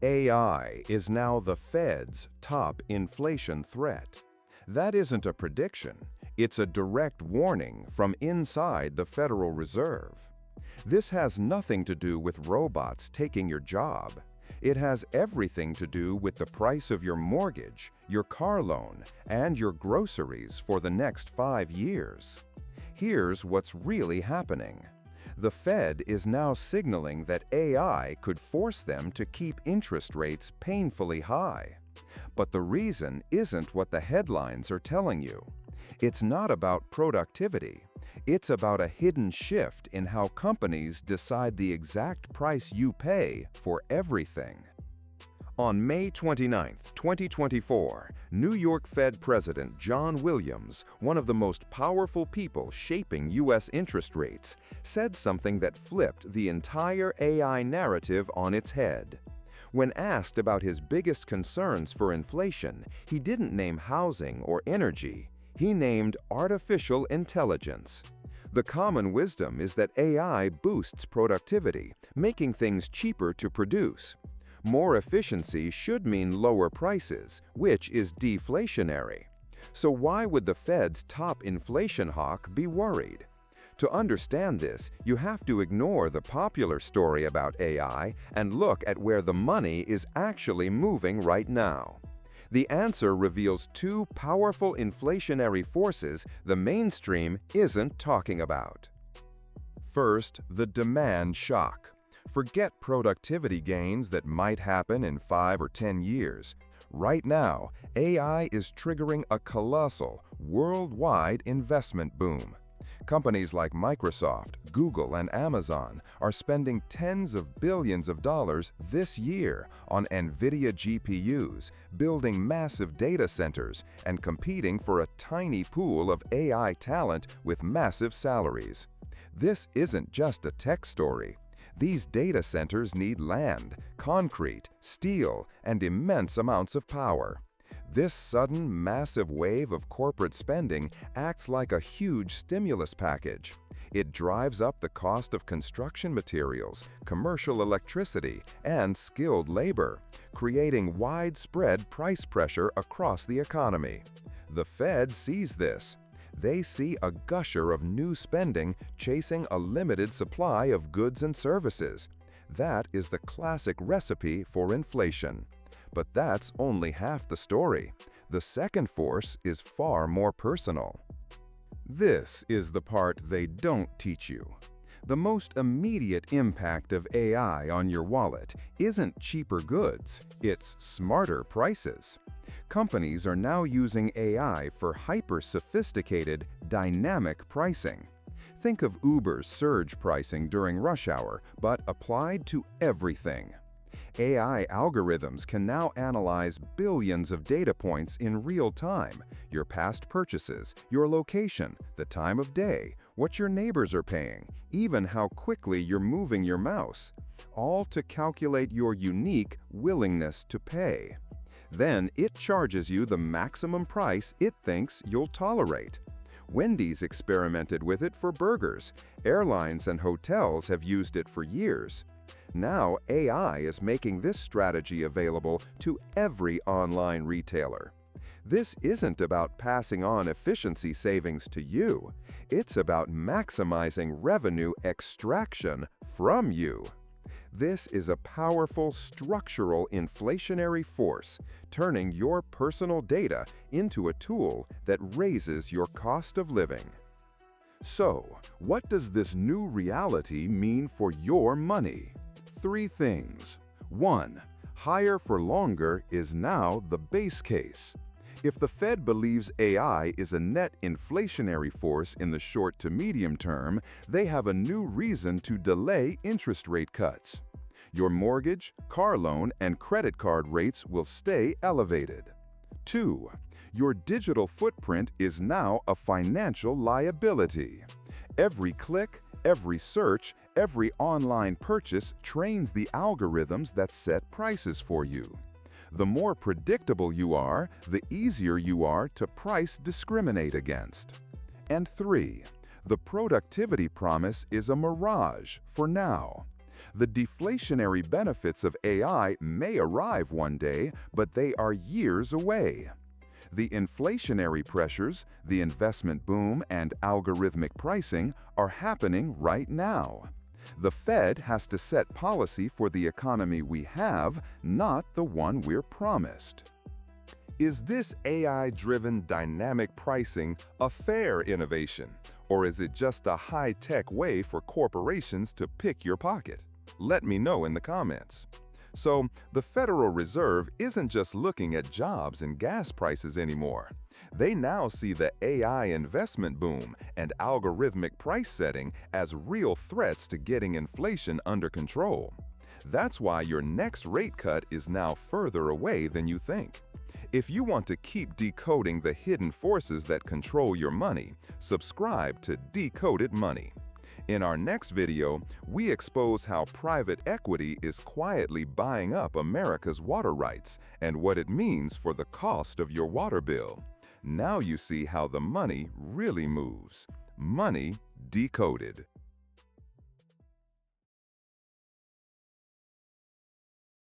AI is now the Fed's top inflation threat. That isn't a prediction, it's a direct warning from inside the Federal Reserve. This has nothing to do with robots taking your job. It has everything to do with the price of your mortgage, your car loan, and your groceries for the next 5 years. Here's what's really happening. The Fed is now signaling that AI could force them to keep interest rates painfully high. But the reason isn't what the headlines are telling you. It's not about productivity. It's about a hidden shift in how companies decide the exact price you pay for everything. On May 29, 2024, New York Fed President John Williams, one of the most powerful people shaping U.S. interest rates, said something that flipped the entire AI narrative on its head. When asked about his biggest concerns for inflation, he didn't name housing or energy. He named artificial intelligence. The common wisdom is that AI boosts productivity, making things cheaper to produce. More efficiency should mean lower prices, which is deflationary. So why would the Fed's top inflation hawk be worried? To understand this, you have to ignore the popular story about AI and look at where the money is actually moving right now. The answer reveals two powerful inflationary forces the mainstream isn't talking about. First, the demand shock. Forget productivity gains that might happen in 5 or 10 years. Right now, AI is triggering a colossal, worldwide investment boom. Companies like Microsoft, Google, and Amazon are spending tens of billions of dollars this year on NVIDIA GPUs, building massive data centers, and competing for a tiny pool of AI talent with massive salaries. This isn't just a tech story. These data centers need land, concrete, steel, and immense amounts of power. This sudden, massive wave of corporate spending acts like a huge stimulus package. It drives up the cost of construction materials, commercial electricity, and skilled labor, creating widespread price pressure across the economy. The Fed sees this. They see a gusher of new spending chasing a limited supply of goods and services. That is the classic recipe for inflation. But that's only half the story. The second force is far more personal. This is the part they don't teach you. The most immediate impact of AI on your wallet isn't cheaper goods, it's smarter prices. Companies are now using AI for hyper-sophisticated, dynamic pricing. Think of Uber's surge pricing during rush hour, but applied to everything. AI algorithms can now analyze billions of data points in real time: your past purchases, your location, the time of day, what your neighbors are paying, even how quickly you're moving your mouse, all to calculate your unique willingness to pay. Then it charges you the maximum price it thinks you'll tolerate. Wendy's experimented with it for burgers. Airlines and hotels have used it for years. Now AI is making this strategy available to every online retailer. This isn't about passing on efficiency savings to you. It's about maximizing revenue extraction from you. This is a powerful structural inflationary force, turning your personal data into a tool that raises your cost of living. So, what does this new reality mean for your money? 3 things. 1. Higher for longer is now the base case. If the Fed believes AI is a net inflationary force in the short to medium term, they have a new reason to delay interest rate cuts. Your mortgage, car loan, and credit card rates will stay elevated. 2. Your digital footprint is now a financial liability. Every click, every search, every online purchase trains the algorithms that set prices for you. The more predictable you are, the easier you are to price discriminate against. And 3. The productivity promise is a mirage for now. The deflationary benefits of AI may arrive one day, but they are years away. The inflationary pressures, the investment boom, and algorithmic pricing are happening right now. The Fed has to set policy for the economy we have, not the one we're promised. Is this AI-driven dynamic pricing a fair innovation, or is it just a high-tech way for corporations to pick your pocket? Let me know in the comments. So, the Federal Reserve isn't just looking at jobs and gas prices anymore. They now see the AI investment boom and algorithmic price setting as real threats to getting inflation under control. That's why your next rate cut is now further away than you think. If you want to keep decoding the hidden forces that control your money, subscribe to Decoded Money. In our next video, we expose how private equity is quietly buying up America's water rights and what it means for the cost of your water bill. Now you see how the money really moves. Money Decoded.